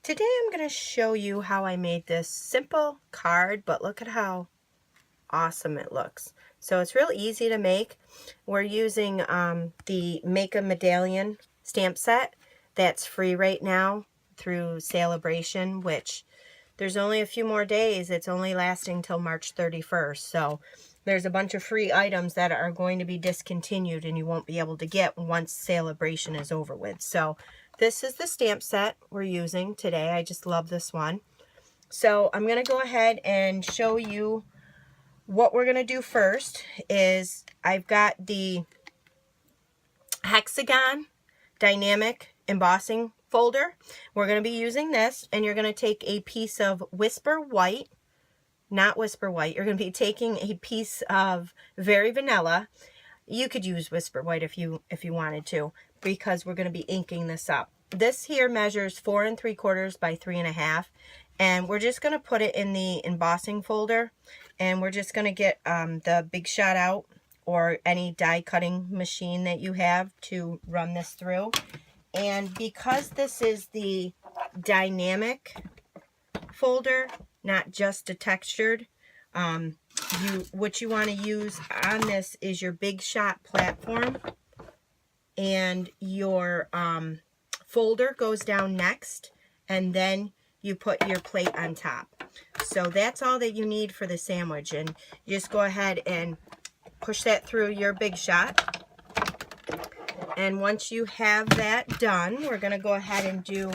Today I'm going to show you how I made this simple card, but look at how awesome it looks. So it's real easy to make. We're using the Make a Medallion stamp set that's free right now through Celebration, which there's only a few more days. It's only lasting till March 31st. So there's a bunch of free items that are going to be discontinued and you won't be able to get once Celebration is over with. So this is the stamp set we're using today. I just love this one. So I'm going to go ahead and show you what we're going to do first. Is I've got the Hexagon Dynamic Embossing folder. We're going to be using this, and you're going to take a piece of Whisper White, not Whisper White. You're going to be taking a piece of Very Vanilla. You could use Whisper White if you wanted to, because we're going to be inking this up. This here measures 4 3/4 by 3 1/2, and we're just going to put it in the embossing folder, and we're just going to get the Big Shot out, or any die cutting machine that you have to run this through. And because this is the dynamic folder, not just a textured, what you want to use on this is your Big Shot platform, and your folder goes down next, and then you put your plate on top. So that's all that you need for the sandwich, and you just go ahead and push that through your Big Shot. And once you have that done, we're going to go ahead and do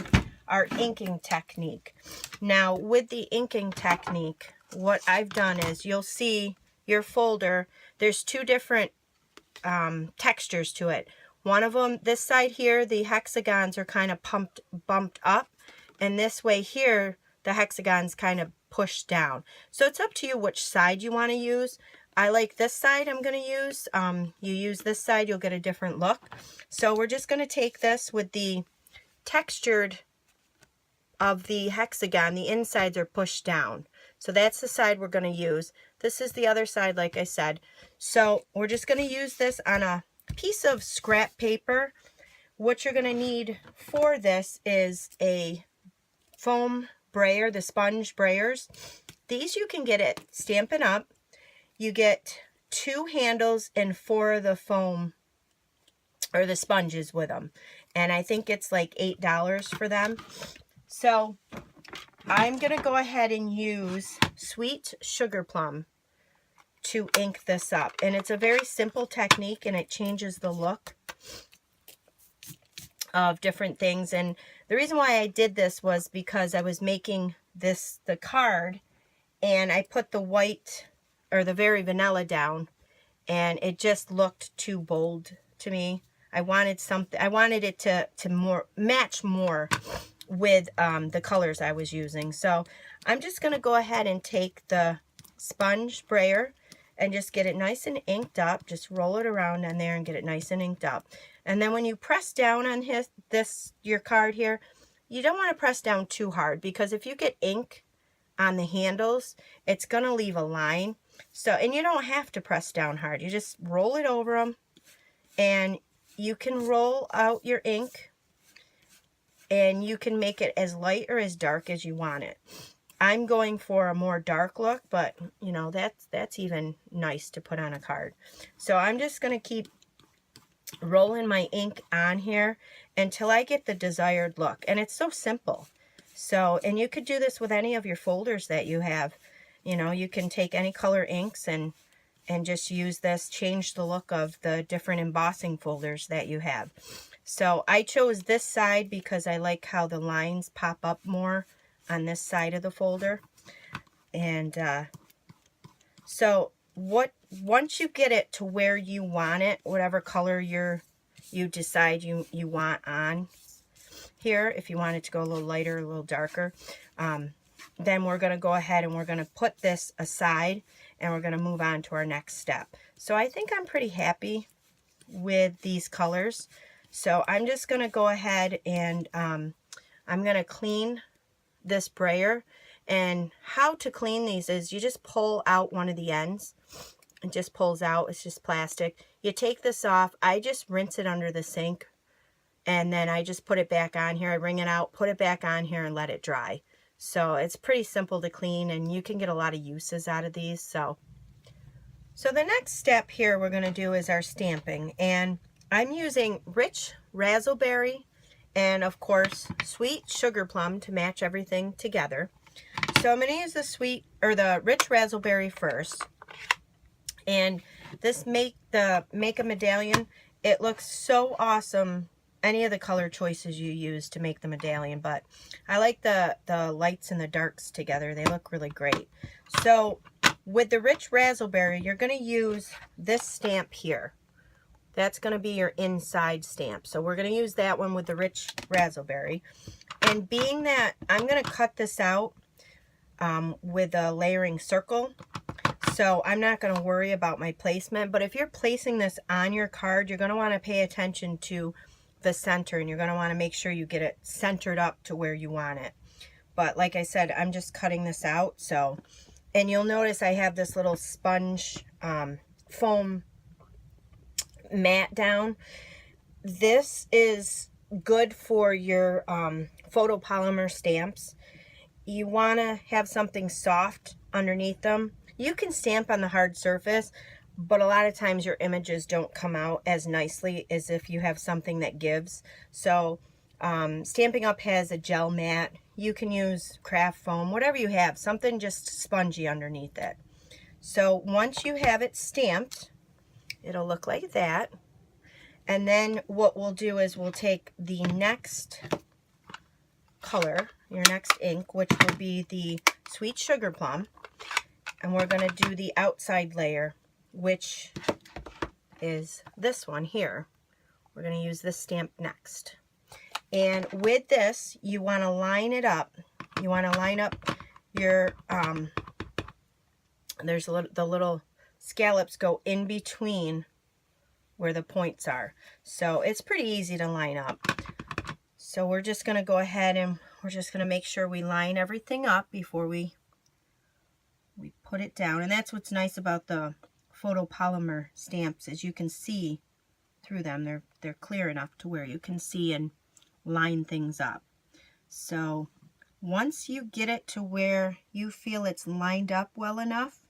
our inking technique. Now, with the inking technique, what I've done is, you'll see your folder, there's two different textures to it. One of them, this side here, the hexagons are kind of bumped up, and this way here, the hexagons kind of pushed down. So it's up to you which side you want to use. I like this side I'm going to use. You use this side, you'll get a different look. So we're just going to take this with the textured of the hexagon. The insides are pushed down. So that's the side we're going to use. This is the other side, like I said. So we're just going to use this on a piece of scrap paper. What you're going to need for this is a foam brayer, the sponge brayers. These you can get at Stampin' Up. You get 2 handles and 4 of the foam or the sponges with them, and I think it's like $8 for them. So I'm gonna go ahead and use Sweet Sugarplum to ink this up, and it's a very simple technique, and it changes the look of different things. And the reason why I did this was because I was making the card, and I put the white or the Very Vanilla down, and it just looked too bold to me. I wanted something, I wanted it to match more with the colors I was using. So I'm just going to go ahead and take the sponge brayer and just get it nice and inked up. Just roll it around on there and get it nice and inked up. And then when you press down on your card here, you don't want to press down too hard, because if you get ink on the handles, it's going to leave a line. So, and you don't have to press down hard. You just roll it over them, and you can roll out your ink, and you can make it as light or as dark as you want it. I'm going for a more dark look, but you know, that's even nice to put on a card. So I'm just going to keep rolling my ink on here until I get the desired look. And it's so simple. So, and you could do this with any of your folders that you have. You know, you can take any color inks and just use this, change the look of the different embossing folders that you have. So I chose this side because I like how the lines pop up more on this side of the folder. And so once you get it to where you want it, whatever color you decide you want on here, if you want it to go a little lighter, a little darker, then we're going to go ahead and we're going to put this aside, and we're going to move on to our next step. So I think I'm pretty happy with these colors. So I'm just going to go ahead and I'm going to clean this brayer. And how to clean these is you just pull out one of the ends. It just pulls out. It's just plastic. You take this off. I just rinse it under the sink and then I just put it back on here. I wring it out, put it back on here, and let it dry. So it's pretty simple to clean, and you can get a lot of uses out of these. So the next step here we're going to do is our stamping, and I'm using rich razzleberry and of course sweet sugar plum to match everything together. So I'm going to use the rich razzleberry first, and this make a medallion. It looks so awesome, any of the color choices you use to make the medallion, but I like the lights and the darks together. They look really great. So with the rich razzleberry, you're going to use this stamp here. That's going to be your inside stamp. So we're going to use that one with the rich razzleberry. And being that I'm going to cut this out with a layering circle, so I'm not going to worry about my placement. But if you're placing this on your card, you're going to want to pay attention to the center, and you're going to want to make sure you get it centered up to where you want it. But like I said, I'm just cutting this out. So, and you'll notice I have this little sponge foam mat down. This is good for your photopolymer stamps. You want to have something soft underneath them. You can stamp on the hard surface, but a lot of times your images don't come out as nicely as if you have something that gives. So Stampin' Up! Has a gel mat. You can use craft foam, whatever you have, something just spongy underneath it. So once you have it stamped, it'll look like that. And then what we'll do is we'll take the next color, your next ink, which will be the Sweet Sugarplum, and we're going to do the outside layer, which is this one here. We're going to use this stamp next. And with this, you want to line it up. You want to line up your, there's the little scallops go in between where the points are. So it's pretty easy to line up. So we're just going to go ahead and we're just going to make sure we line everything up before we put it down. And that's what's nice about the photopolymer stamps, is you can see through them. They're clear enough to where you can see and line things up. So once you get it to where you feel it's lined up well enough,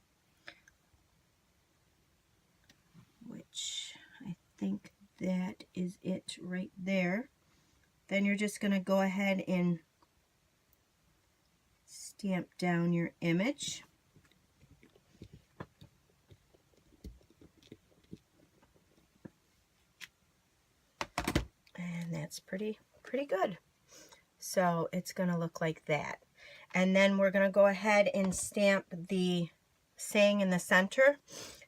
which I think that is it right there, then you're just going to go ahead and stamp down your image. And that's pretty good. So it's going to look like that. And then we're going to go ahead and stamp the saying in the center.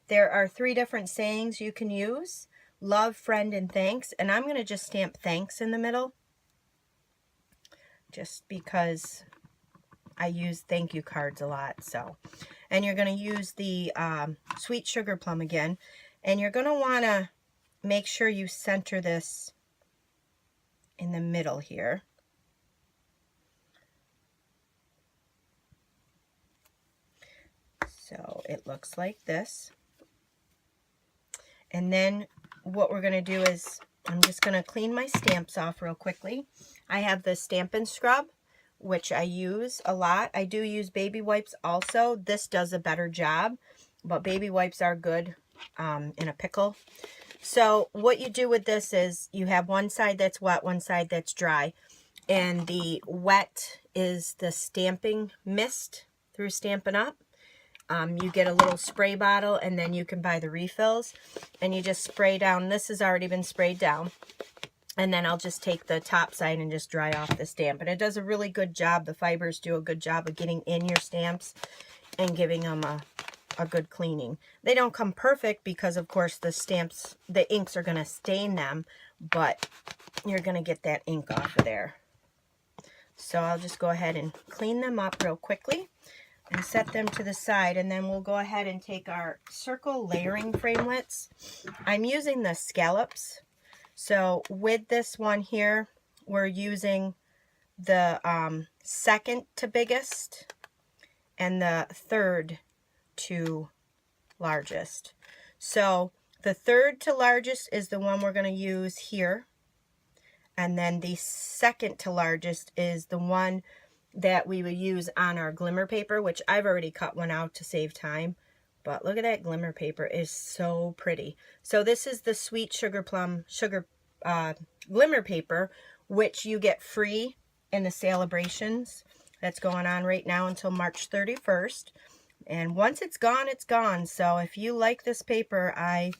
There are 3 different sayings you can use: love, friend, and thanks. And I'm going to just stamp thanks in the middle, just because I use thank you cards a lot. So, and you're going to use the Sweet Sugarplum again, and you're going to want to make sure you center this in the middle here. So it looks like this. And then what we're going to do is, I'm just going to clean my stamps off real quickly. I have the Stampin' Scrub, which I use a lot. I do use baby wipes also. This does a better job, but baby wipes are good in a pickle. So what you do with this is you have one side that's wet, one side that's dry. And the wet is the stamping mist through Stampin' Up! You get a little spray bottle, and then you can buy the refills, and you just spray down. This has already been sprayed down. And then I'll just take the top side and just dry off the stamp. And it does a really good job. The fibers do a good job of getting in your stamps and giving them a good cleaning. They don't come perfect because, of course, the inks are going to stain them, but you're going to get that ink off of there. So I'll just go ahead and clean them up real quickly and set them to the side, and then we'll go ahead and take our circle layering framelits. I'm using the scallops. So with this one here, we're using the second to biggest and the third to largest. So the third to largest is the one we're going to use here. And then the second to largest is the one that we would use on our glimmer paper, which I've already cut one out to save time. But look at that glimmer paper, it is so pretty. So this is the Sweet Sugarplum glimmer paper, which you get free in the celebrations that's going on right now until March 31st. And once it's gone, it's gone. So if you like this paper, I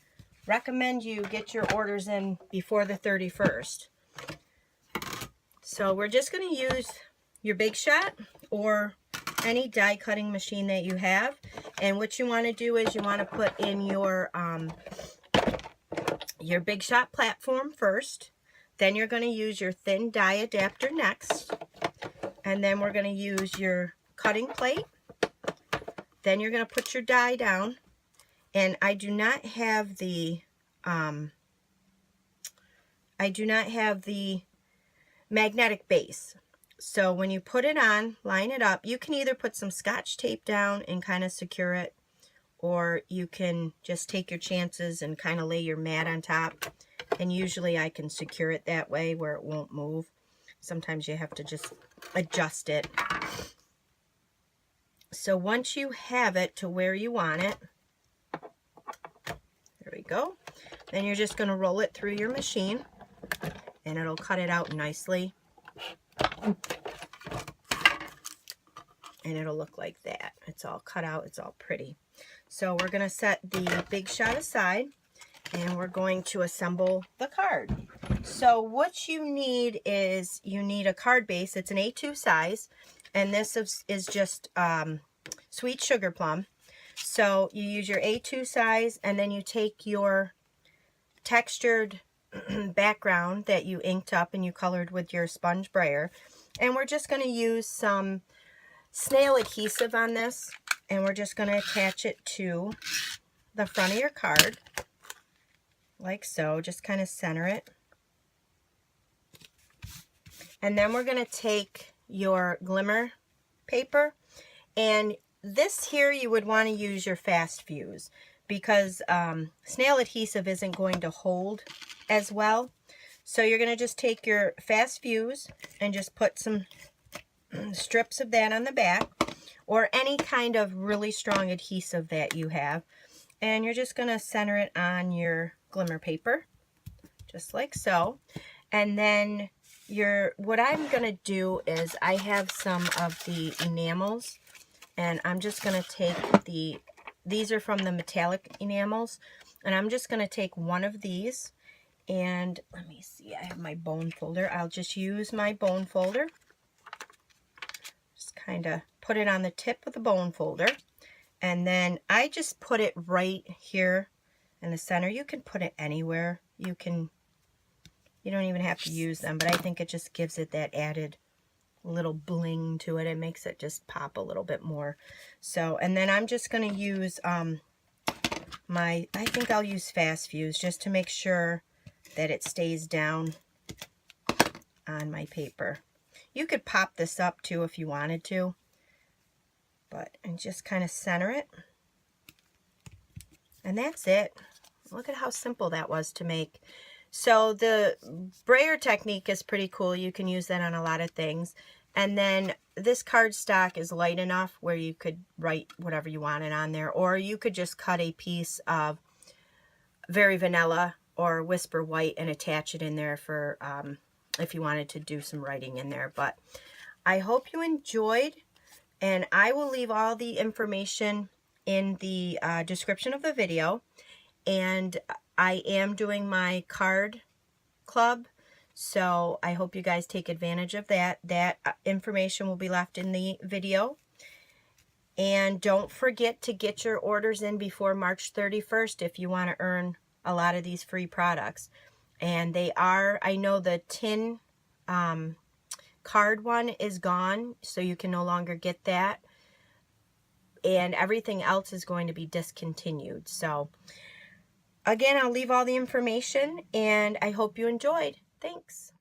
recommend you get your orders in before the 31st. So we're just going to use your Big Shot or any die cutting machine that you have. And what you want to do is you want to put in your Big Shot platform first. Then you're going to use your thin die adapter next. And then we're going to use your cutting plate. Then you're going to put your die down. And I do not have the magnetic base. So when you put it on, line it up. You can either put some Scotch tape down and kind of secure it, or you can just take your chances and kind of lay your mat on top. And usually I can secure it that way where it won't move. Sometimes you have to just adjust it. So once you have it to where you want it, there we go. Then you're just going to roll it through your machine and it'll cut it out nicely. And it'll look like that. It's all cut out, it's all pretty. So we're going to set the Big Shot aside and we're going to assemble the card. So what you need is you need a card base. It's an A2 size, and this is just Sweet Sugarplum. So you use your A2 size, and then you take your textured background that you inked up and you colored with your sponge brayer, and we're just going to use some snail adhesive on this, and we're just going to attach it to the front of your card like so. Just kind of center it, and then we're going to take your glimmer paper, and this here you would want to use your fast fuse because snail adhesive isn't going to hold as well. So you're going to just take your fast fuse and just put some strips of that on the back, or any kind of really strong adhesive that you have, and you're just going to center it on your glimmer paper just like so. And then what I'm going to do is I have some of the enamels, and I'm just going to take these are from the metallic enamels, and I'm just going to take one of these, and let me see, I have my bone folder. I'll just use my bone folder. Just kind of put it on the tip of the bone folder, and then I just put it right here in the center. You can put it anywhere. You don't even have to use them, but I think it just gives it that added little bling to it. It makes it just pop a little bit more. So, and then I'm just going to use I think I'll use fast fuse just to make sure that it stays down on my paper. You could pop this up too if you wanted to, and just kind of center it. And that's it. Look at how simple that was to make. So the Brayer technique is pretty cool. You can use that on a lot of things. And then this cardstock is light enough where you could write whatever you wanted on there. Or you could just cut a piece of Very Vanilla or Whisper White and attach it in there for if you wanted to do some writing in there. But I hope you enjoyed, and I will leave all the information in the description of the video. And I am doing my card club, so I hope you guys take advantage of that. That information will be left in the video. And don't forget to get your orders in before March 31st if you want to earn a lot of these free products. And they are, I know the tin card one is gone, so you can no longer get that. And everything else is going to be discontinued. So again, I'll leave all the information, and I hope you enjoyed. Thanks.